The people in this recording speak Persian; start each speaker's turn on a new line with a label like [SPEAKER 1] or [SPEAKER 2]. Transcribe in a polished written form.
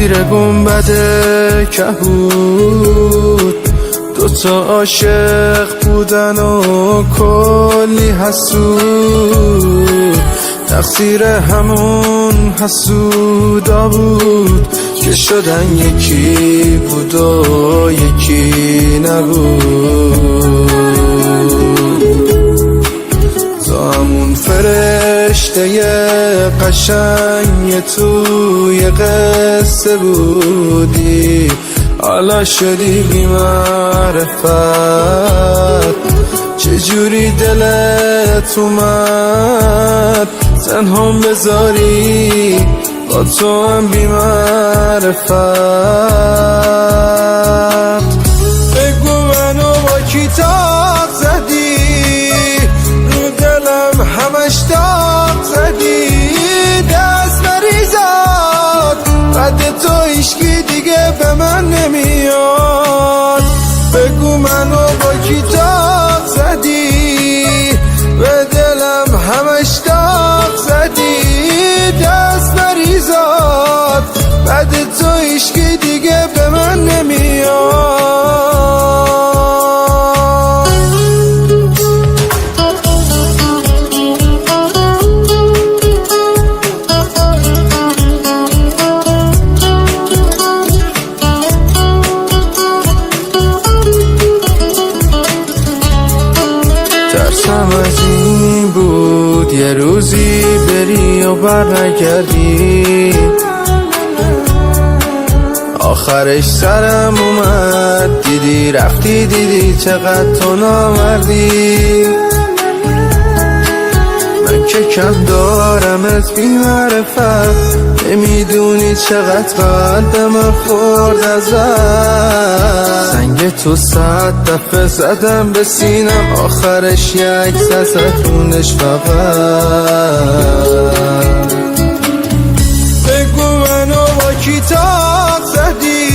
[SPEAKER 1] زیر گنبد کهود دوتا عاشق بودن و کلی حسود، تقصیر همون حسودا بود که شدن یکی بود و یکی نبود. تو همون فرشته قشنگ توی قصه بودی، حالا شدی بی معرفت. چجوری دلت اومد تنهام بذاری با تو هم بی معرفت؟ بگو منو با کی تاق زدی، رو دلم همش داغ زدی، دست مریزاد بعد تو هیچکی دیگه به من نمیاد. بگو منو با کی تاق زدی، به دلم همش داغ زدی، دست مریزاد بعد تو هیچکی دیگه به من نمیاد. ترسم از این بود یه روزی بری و برنگردی، آخرش سرم اومد دیدی رفتی، دیدی چقدر تو نامردی. من که کم دارمت بی معرفت، نمیدونی چقدر قلبم خورد ازت. سنگ تو 100 دفعه زدم به سینم، آخرش یک زدونش فقط. بگو منو با کی تاق زدی،